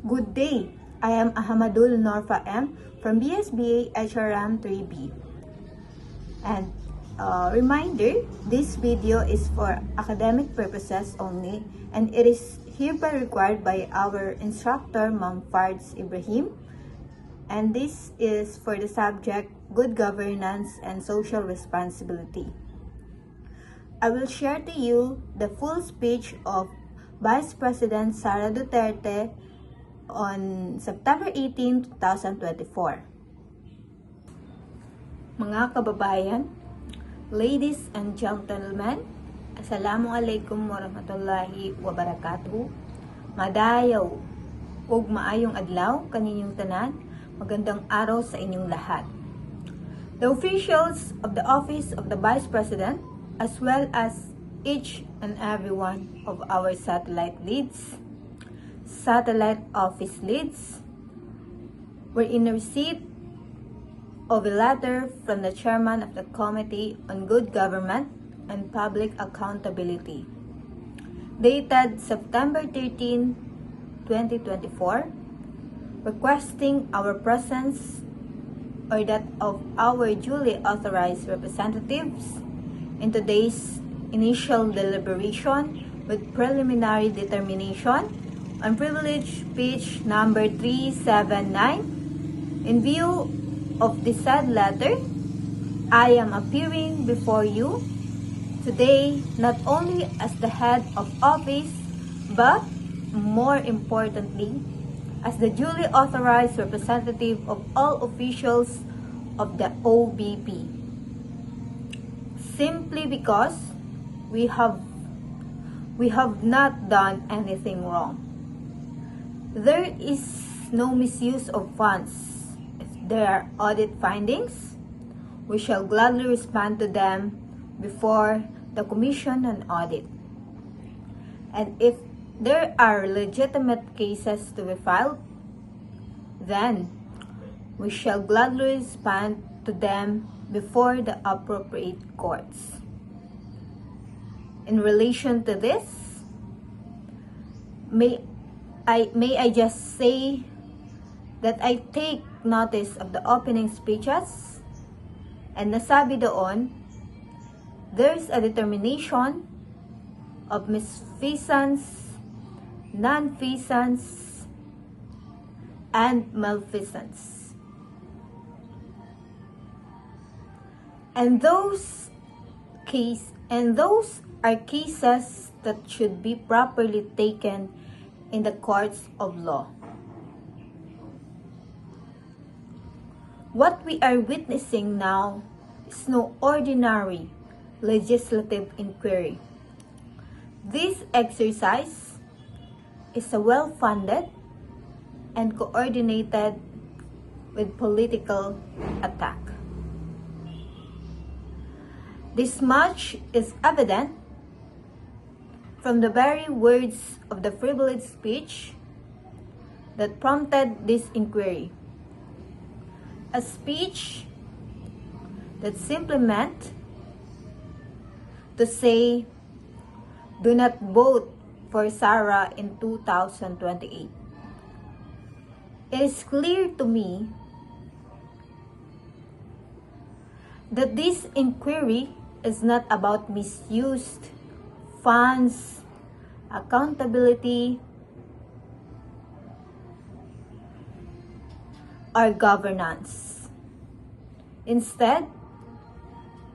Good day, I am Ahmadul Norfa M from BSBA HRM 3B. And reminder, this video is for academic purposes only and it is hereby required by our instructor, Ma'am Fards Ibrahim. And this is for the subject Good Governance and Social Responsibility. I will share to you the full speech of Vice President Sara Duterte on September 18, 2024. Mga kababayan, ladies and gentlemen, Assalamualaikum warahmatullahi wabarakatuh. Madayaw ug maayong adlaw kaninyong tanan. Magandang araw sa inyong lahat. The officials of the Office of the Vice President, as well as each and every one of our satellite office leads, were in receipt of a letter from the Chairman of the Committee on Good Government and Public Accountability, dated September 13, 2024, requesting our presence or that of our duly authorized representatives in today's initial deliberation with preliminary determination on privilege speech number 379. In view of the said letter, I am appearing before you today not only as the head of office, but more importantly, as the duly authorized representative of all officials of the OBP. Simply because we have not done anything wrong. There is no misuse of funds. If there are audit findings, we shall gladly respond to them before the Commission on Audit. And if there are legitimate cases to be filed, then we shall gladly respond to them before the appropriate courts. In relation to this, may I just say that I take notice of the opening speeches, and nasabi doon, there's a determination of misfeasance, nonfeasance, and malfeasance. And those are cases that should be properly taken in the courts of law. What we are witnessing now is no ordinary legislative inquiry. This exercise is a well-funded and coordinated with political attack. This much is evident from the very words of the privilege speech that prompted this inquiry. A speech that simply meant to say, do not vote for Sara in 2028. It is clear to me that this inquiry is not about misused funds, accountability, or governance. Instead,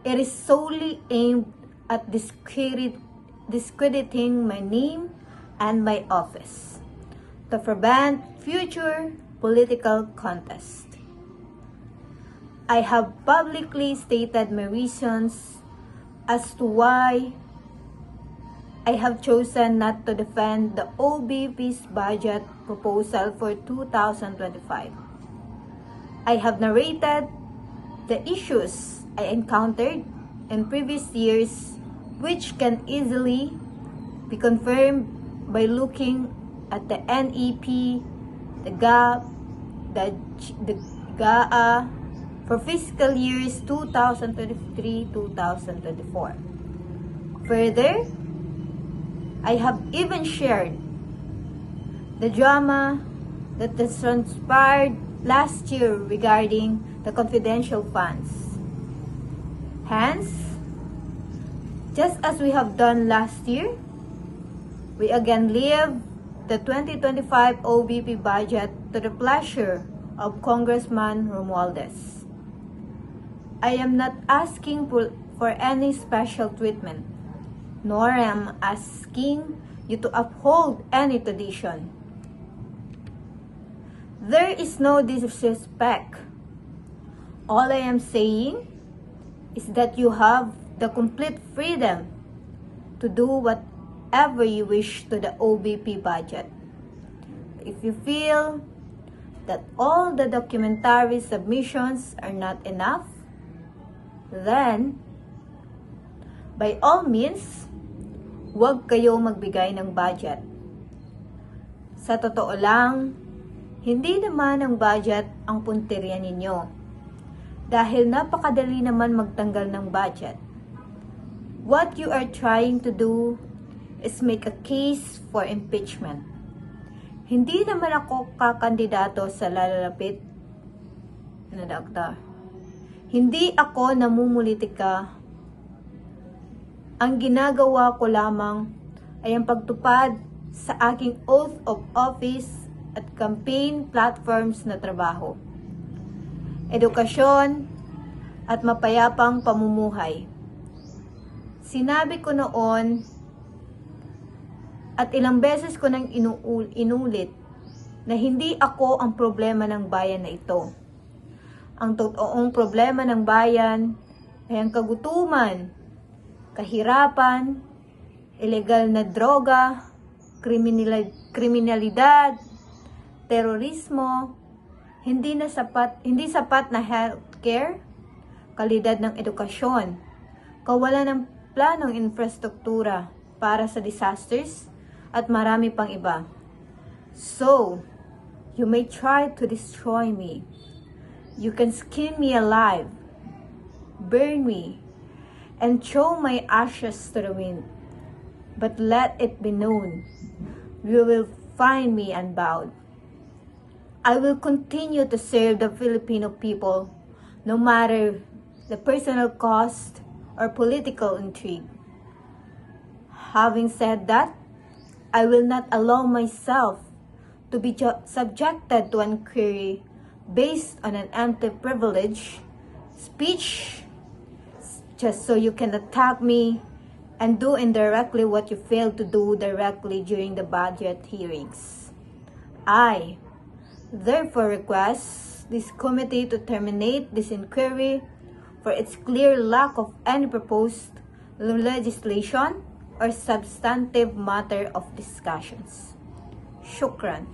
it is solely aimed at discrediting my name and my office to prevent future political contest. I have publicly stated my reasons as to why I have chosen not to defend the OBP's budget proposal for 2025. I have narrated the issues I encountered in previous years, which can easily be confirmed by looking at the NEP, the GAP, the GAA for fiscal years 2023-2024. Further, I have even shared the drama that has transpired last year regarding the confidential funds. Hence, just as we have done last year, we again leave the 2025 OBP budget to the pleasure of Congressman Romualdez. I am not asking for any special treatment, nor am asking you to uphold any tradition. There is no disrespect. All I am saying is that you have the complete freedom to do whatever you wish to the OBP budget. If you feel that all the documentary submissions are not enough, then by all means, huwag kayo magbigay ng budget. Sa totoo lang, hindi naman ang budget ang punteriya ninyo. Dahil napakadali naman magtanggal ng budget. What you are trying to do is make a case for impeachment. Hindi naman ako kakandidato sa lalapit na doktor. Hindi ako namumulitika. Ang ginagawa ko lamang ay ang pagtupad sa aking oath of office at campaign platforms na trabaho. Edukasyon at mapayapang pamumuhay. Sinabi ko noon at ilang beses ko nang inulit na hindi ako ang problema ng bayan na ito. Ang totoong problema ng bayan ay ang kagutuman, kahirapan, ilegal na droga, kriminalidad, terorismo, hindi sapat na healthcare, kalidad ng edukasyon, kawalan ng planong infrastruktura para sa disasters, at marami pang iba. So, you may try to destroy me. You can skin me alive, burn me, and throw my ashes to the wind. But let it be known, you will find me unbowed. I will continue to serve the Filipino people, no matter the personal cost or political intrigue. Having said that, I will not allow myself to be subjected to inquiry based on an anti-privilege speech just so you can attack me and do indirectly what you failed to do directly during the budget hearings. I therefore request this committee to terminate this inquiry for its clear lack of any proposed legislation or substantive matter of discussions. Shukran.